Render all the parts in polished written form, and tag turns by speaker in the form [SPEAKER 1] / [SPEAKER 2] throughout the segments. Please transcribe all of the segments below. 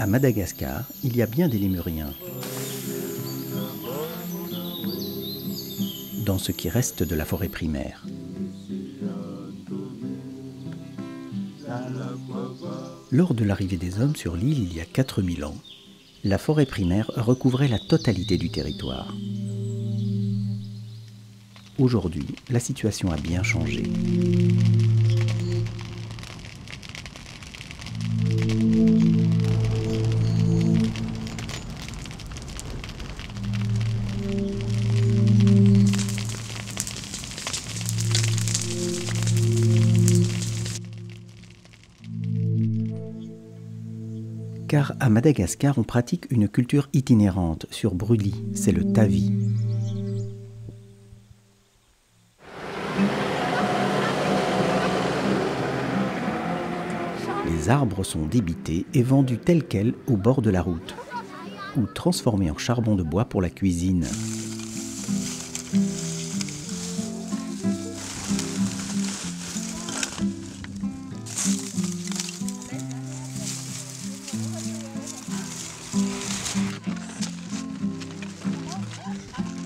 [SPEAKER 1] À Madagascar, il y a bien des lémuriens. Dans ce qui reste de la forêt primaire. Lors de l'arrivée des hommes sur l'île il y a 4000 ans, la forêt primaire recouvrait la totalité du territoire. Aujourd'hui, la situation a bien changé. Car à Madagascar, on pratique une culture itinérante sur brûlis, c'est le tavi. Les arbres sont débités et vendus tels quels au bord de la route, ou transformés en charbon de bois pour la cuisine.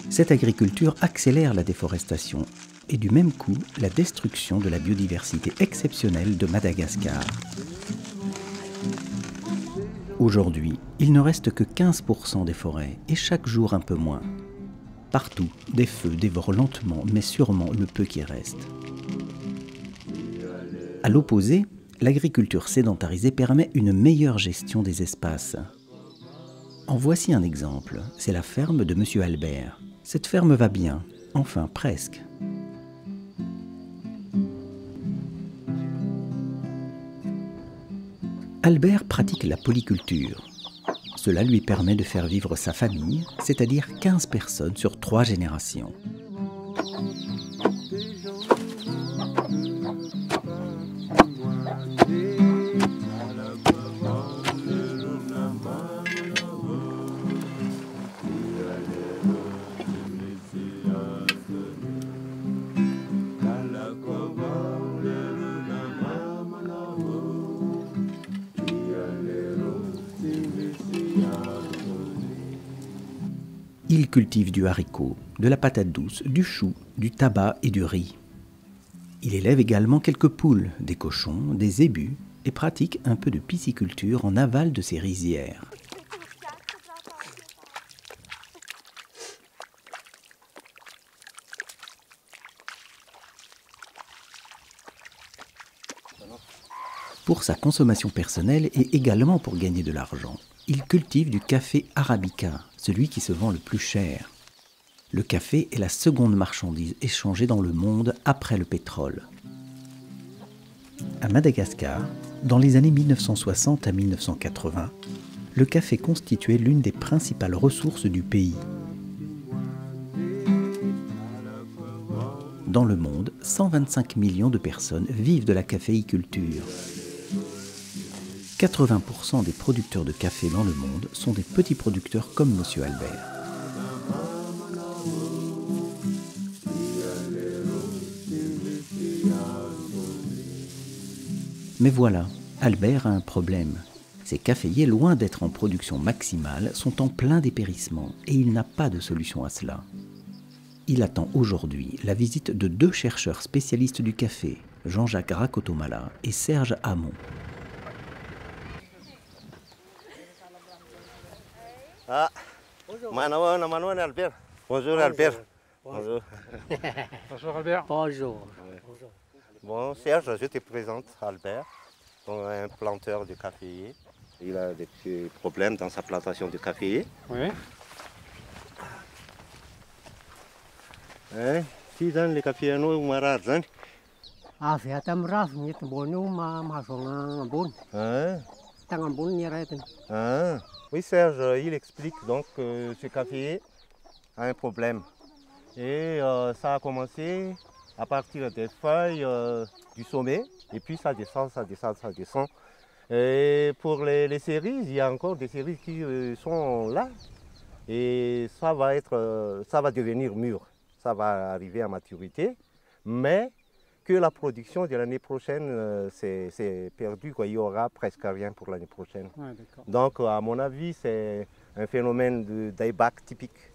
[SPEAKER 1] Cette agriculture accélère la déforestation et du même coup la destruction de la biodiversité exceptionnelle de Madagascar. Aujourd'hui, il ne reste que 15% des forêts et chaque jour un peu moins. Partout, des feux dévorent lentement mais sûrement le peu qui reste. À l'opposé, l'agriculture sédentarisée permet une meilleure gestion des espaces. En voici un exemple, c'est la ferme de M. Albert. Cette ferme va bien, enfin presque. Albert pratique la polyculture. Cela lui permet de faire vivre sa famille, c'est-à-dire 15 personnes sur 3 générations. Il cultive du haricot, de la patate douce, du chou, du tabac et du riz. Il élève également quelques poules, des cochons, des zébus et pratique un peu de pisciculture en aval de ses rizières. Pour sa consommation personnelle et également pour gagner de l'argent, il cultive du café arabica, celui qui se vend le plus cher. Le café est la seconde marchandise échangée dans le monde après le pétrole. À Madagascar, dans les années 1960 à 1980, le café constituait l'une des principales ressources du pays. Dans le monde, 125 millions de personnes vivent de la caféiculture. 80% des producteurs de café dans le monde sont des petits producteurs comme M. Albert. Mais voilà, Albert a un problème. Ses caféiers, loin d'être en production maximale, sont en plein dépérissement et il n'a pas de solution à cela. Il attend aujourd'hui la visite de 2 chercheurs spécialistes du café, Jean-Jacques Rakotomala et Serge Hamon.
[SPEAKER 2] Ah, bonjour Albert. Bonjour Albert. Bonjour.
[SPEAKER 3] Bonjour Albert.
[SPEAKER 4] Bonjour.
[SPEAKER 2] Bon Serge, je te présente Albert, un planteur de caféier. Il a des petits problèmes dans sa plantation de caféier.
[SPEAKER 3] Oui.
[SPEAKER 2] Si zany le café anao marary zany.
[SPEAKER 4] Avy ato amin'ny raviny eto ambony io mahazo ambony. Tagny ambony ny arahitiny.
[SPEAKER 2] Oui Serge, il explique donc que ce café a un problème. Et ça a commencé à partir des feuilles du sommet. Et puis ça descend, ça descend, ça descend. Et pour les cerises, il y a encore des cerises qui sont là. Et ça va devenir mûr. Ça va arriver à maturité. Mais que la production de l'année prochaine, c'est perdu, quoi. Il n'y aura presque rien pour l'année prochaine.
[SPEAKER 3] Ouais,
[SPEAKER 2] donc, à mon avis, c'est un phénomène de dieback typique.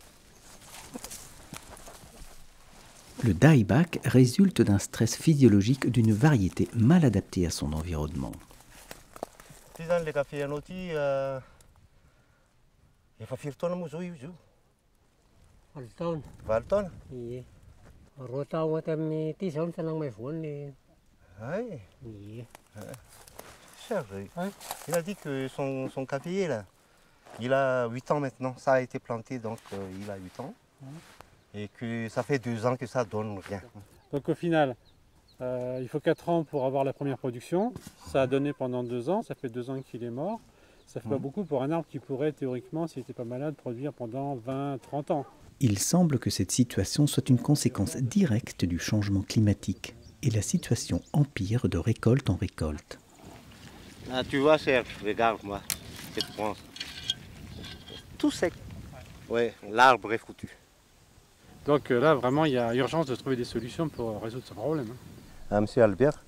[SPEAKER 1] Le dieback résulte d'un stress physiologique d'une variété mal adaptée à son environnement.
[SPEAKER 2] Si dans les cafés anoti, il faut faire tourner mon oeil.
[SPEAKER 4] Valton.
[SPEAKER 2] Valton?
[SPEAKER 4] Oui. Rota ou t'aimes tes zones, c'est l'anglais fond.
[SPEAKER 2] Oui.
[SPEAKER 4] Oui.
[SPEAKER 2] Serge, il a dit que son caféier, là, il a 8 ans maintenant. Ça a été planté, donc il a 8 ans. Et que ça fait 2 ans que ça donne rien.
[SPEAKER 3] Donc au final, il faut 4 ans pour avoir la première production. Ça a donné pendant 2 ans, ça fait 2 ans qu'il est mort. Ça fait pas beaucoup pour un arbre qui pourrait théoriquement, s'il n'était pas malade, produire pendant 20-30 ans.
[SPEAKER 1] Il semble que cette situation soit une conséquence directe du changement climatique et la situation empire de récolte en récolte.
[SPEAKER 2] Ah, tu vois, Serge, regarde-moi, qu'est-ce que tu penses? Tout sec. Ouais, l'arbre est foutu.
[SPEAKER 3] Donc là, vraiment, il y a urgence de trouver des solutions pour résoudre ce problème.
[SPEAKER 2] Monsieur Albert,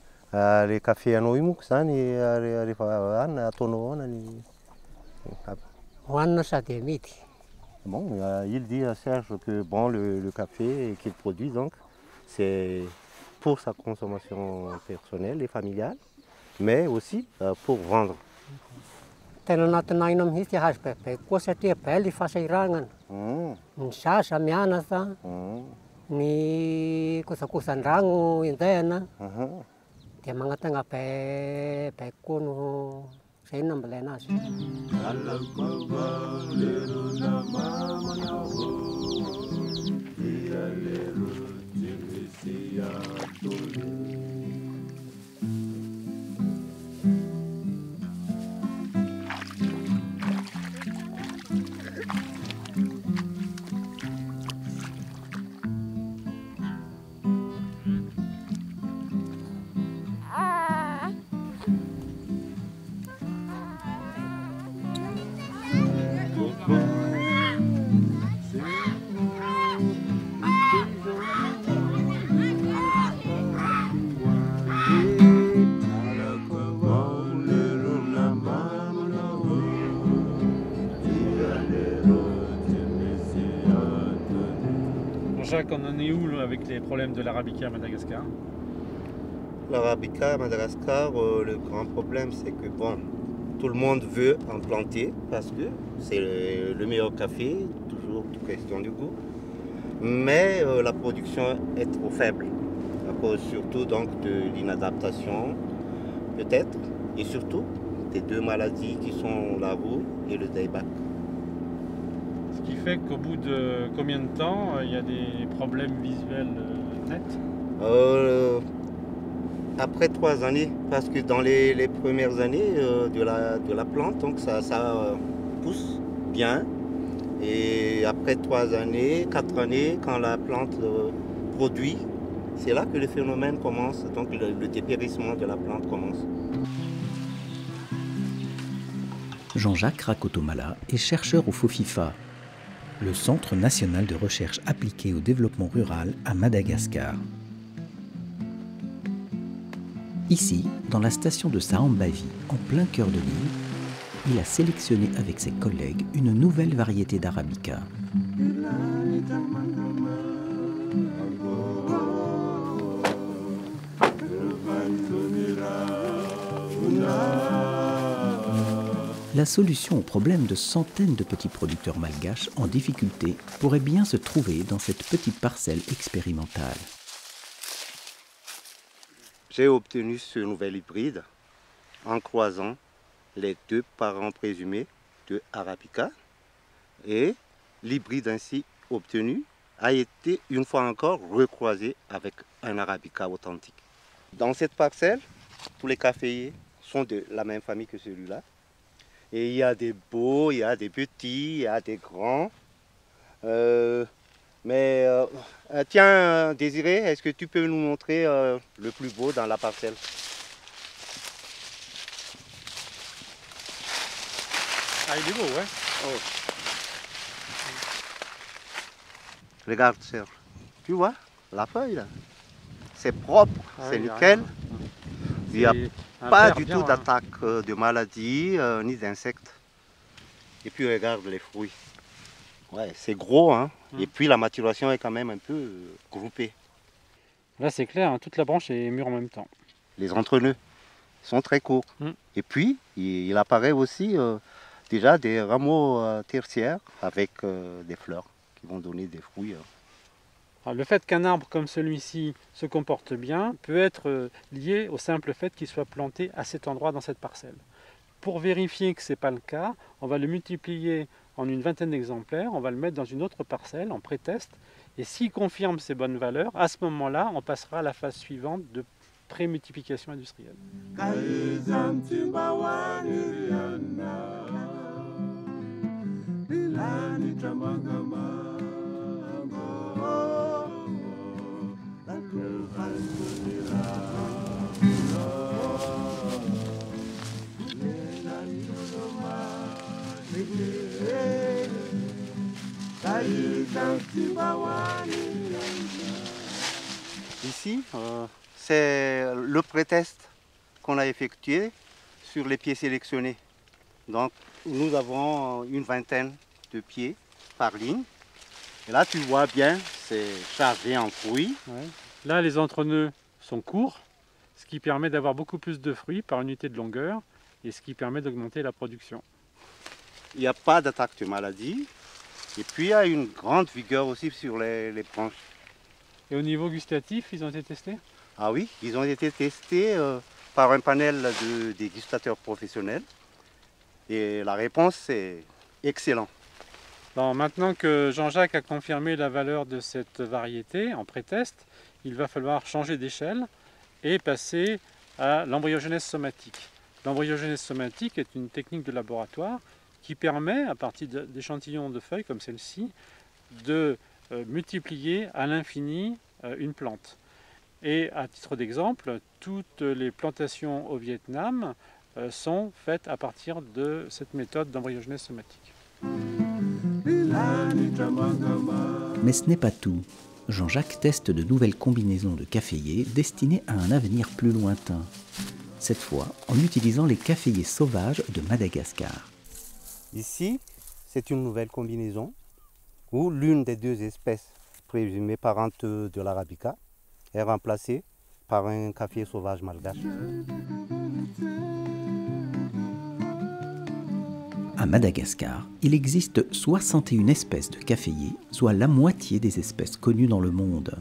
[SPEAKER 2] les cafés à Noïmouk, ça, bon, il dit à Serge que bon, le café qu'il produit, donc, c'est pour sa consommation personnelle et familiale, mais aussi pour vendre.
[SPEAKER 4] Ni kusa-kusan-rango, yun Kaya mga tanga pe kuno sa inang balenas.
[SPEAKER 3] Jacques, on en est où avec les problèmes de l'arabica à Madagascar?
[SPEAKER 2] L'arabica à Madagascar, le grand problème, c'est que bon, tout le monde veut en planter parce que c'est le meilleur café, toujours question du goût. Mais la production est trop faible, à cause surtout donc de l'inadaptation, peut-être, et surtout des 2 maladies qui sont la roue et le dieback.
[SPEAKER 3] Ce qui fait qu'au bout de combien de temps il y a des problèmes visuels nets?
[SPEAKER 2] Après 3 années, parce que dans les premières années de la plante, donc ça pousse bien. Et après 3 années, 4 années, quand la plante produit, c'est là que le phénomène commence, donc le dépérissement de la plante commence.
[SPEAKER 1] Jean-Jacques Rakotomala est chercheur au FOFIFA, le Centre national de recherche appliquée au développement rural à Madagascar. Ici, dans la station de Saambavi, en plein cœur de l'île, il a sélectionné avec ses collègues une nouvelle variété d'arabica. La solution au problème de centaines de petits producteurs malgaches en difficulté pourrait bien se trouver dans cette petite parcelle expérimentale.
[SPEAKER 2] J'ai obtenu ce nouvel hybride en croisant les 2 parents présumés de Arabica et l'hybride ainsi obtenu a été une fois encore recroisé avec un Arabica authentique. Dans cette parcelle, tous les caféiers sont de la même famille que celui-là. Et il y a des beaux, il y a des petits, il y a des grands. Tiens, Désiré, est-ce que tu peux nous montrer le plus beau dans la parcelle?
[SPEAKER 3] Ah, il est beau, ouais.
[SPEAKER 2] Oh. Regarde, Serge. Tu vois, la feuille là, c'est propre, c'est nickel. Il n'y a pas du tout
[SPEAKER 3] hein.
[SPEAKER 2] d'attaque de maladies ni d'insectes. Et puis regarde les fruits. Ouais, c'est gros, hein. Et puis la maturation est quand même un peu groupée.
[SPEAKER 3] Là c'est clair, hein, toute la branche est mûre en même temps.
[SPEAKER 2] Les entrenœuds sont très courts. Et puis il apparaît aussi déjà des rameaux tertiaires avec des fleurs qui vont donner des fruits.
[SPEAKER 3] Alors, le fait qu'un arbre comme celui-ci se comporte bien peut être lié au simple fait qu'il soit planté à cet endroit dans cette parcelle. Pour vérifier que ce n'est pas le cas, on va le multiplier en une vingtaine d'exemplaires, on va le mettre dans une autre parcelle en pré-test, et s'il confirme ses bonnes valeurs, à ce moment-là, on passera à la phase suivante de pré-multiplication industrielle.
[SPEAKER 2] Ici, c'est le pré-test qu'on a effectué sur les pieds sélectionnés. Donc, nous avons une vingtaine de pieds par ligne. Et là, tu vois bien, c'est chargé en fruits.
[SPEAKER 3] Ouais. Là, les entrenœuds sont courts, ce qui permet d'avoir beaucoup plus de fruits par unité de longueur et ce qui permet d'augmenter la production.
[SPEAKER 2] Il n'y a pas d'attaque de maladie. Et puis, il y a une grande vigueur aussi sur les branches.
[SPEAKER 3] Et au niveau gustatif, ils ont été testés?
[SPEAKER 2] Ah oui, ils ont été testés par un panel de dégustateurs professionnels. Et la réponse est excellente.
[SPEAKER 3] Bon, maintenant que Jean-Jacques a confirmé la valeur de cette variété en pré-test, il va falloir changer d'échelle et passer à l'embryogenèse somatique. L'embryogenèse somatique est une technique de laboratoire qui permet, à partir d'échantillons de feuilles comme celle-ci, de multiplier à l'infini une plante. Et à titre d'exemple, toutes les plantations au Vietnam sont faites à partir de cette méthode d'embryogenèse somatique.
[SPEAKER 1] Mais ce n'est pas tout. Jean-Jacques teste de nouvelles combinaisons de caféiers destinées à un avenir plus lointain. Cette fois en utilisant les caféiers sauvages de Madagascar.
[SPEAKER 2] Ici, c'est une nouvelle combinaison où l'une des deux espèces présumées parentes de l'arabica est remplacée par un café sauvage malgache.
[SPEAKER 1] À Madagascar, il existe 61 espèces de caféiers, soit la moitié des espèces connues dans le monde.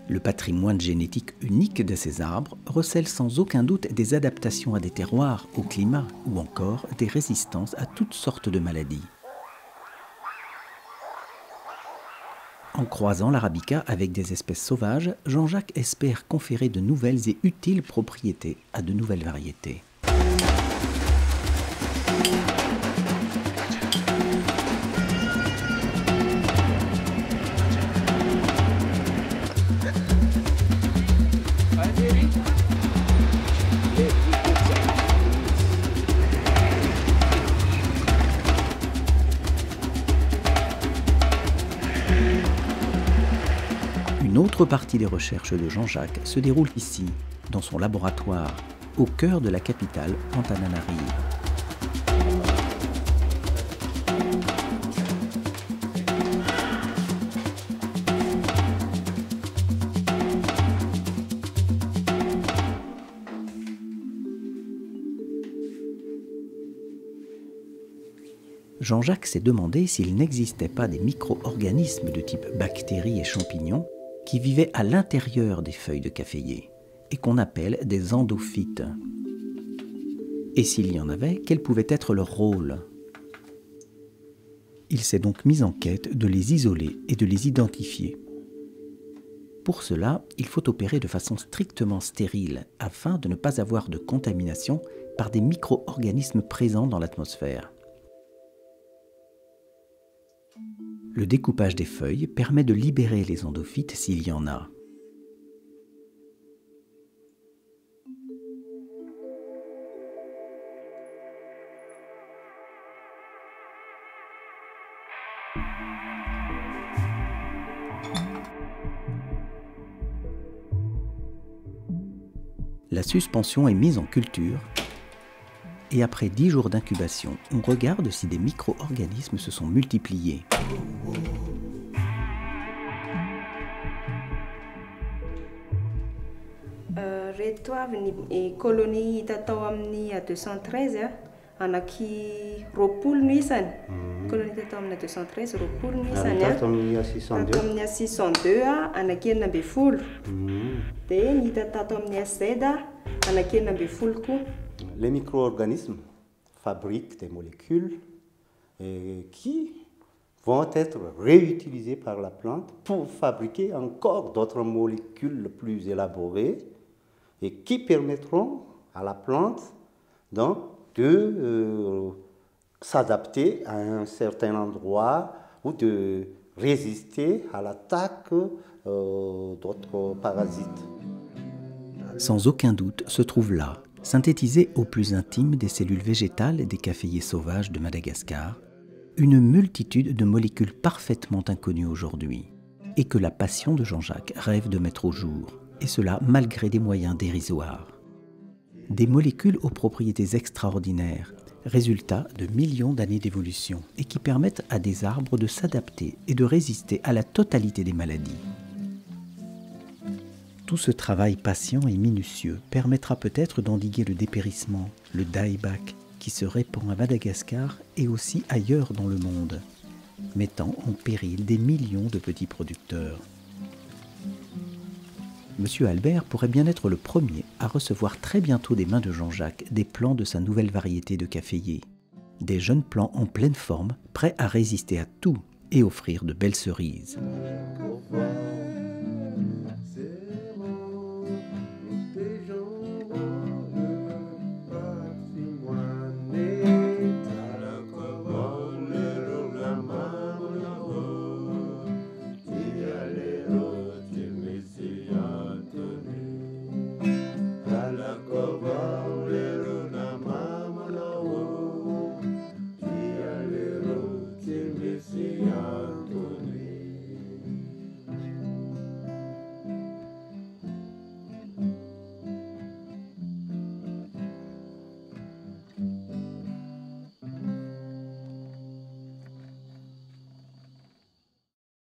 [SPEAKER 1] Le patrimoine génétique unique de ces arbres recèle sans aucun doute des adaptations à des terroirs, au climat ou encore des résistances à toutes sortes de maladies. En croisant l'arabica avec des espèces sauvages, Jean-Jacques espère conférer de nouvelles et utiles propriétés à de nouvelles variétés. Une autre partie des recherches de Jean-Jacques se déroule ici, dans son laboratoire, au cœur de la capitale Antananarive. Jean-Jacques s'est demandé s'il n'existait pas des micro-organismes de type bactéries et champignons qui vivaient à l'intérieur des feuilles de caféier et qu'on appelle des endophytes. Et s'il y en avait, quel pouvait être leur rôle? Il s'est donc mis en quête de les isoler et de les identifier. Pour cela, il faut opérer de façon strictement stérile afin de ne pas avoir de contamination par des micro-organismes présents dans l'atmosphère. Le découpage des feuilles permet de libérer les endophytes s'il y en a. La suspension est mise en culture et après 10 jours d'incubation, on regarde si des micro-organismes se sont multipliés.
[SPEAKER 5] Colonie tatao amin'ny 213 anaky roapolo no isany. Colonie tatao amin'ny 213 roapolo no isany.
[SPEAKER 2] Tato amin'ny 602.
[SPEAKER 5] Tato amin'ny 602 anaky 9 dia ny tato amin'ny SZ anaky 9 koa.
[SPEAKER 2] Les micro-organismes fabriquent des molécules qui vont être réutilisées par la plante pour fabriquer encore d'autres molécules plus élaborées et qui permettront à la plante donc de s'adapter à un certain endroit ou de résister à l'attaque d'autres parasites.
[SPEAKER 1] Sans aucun doute se trouve là, synthétisé au plus intime des cellules végétales et des caféiers sauvages de Madagascar, une multitude de molécules parfaitement inconnues aujourd'hui et que la passion de Jean-Jacques rêve de mettre au jour, et cela malgré des moyens dérisoires. Des molécules aux propriétés extraordinaires, résultat de millions d'années d'évolution et qui permettent à des arbres de s'adapter et de résister à la totalité des maladies. Tout ce travail patient et minutieux permettra peut-être d'endiguer le dépérissement, le dieback, qui se répand à Madagascar et aussi ailleurs dans le monde, mettant en péril des millions de petits producteurs. Monsieur Albert pourrait bien être le premier à recevoir très bientôt des mains de Jean-Jacques des plants de sa nouvelle variété de caféiers. Des jeunes plants en pleine forme, prêts à résister à tout et offrir de belles cerises.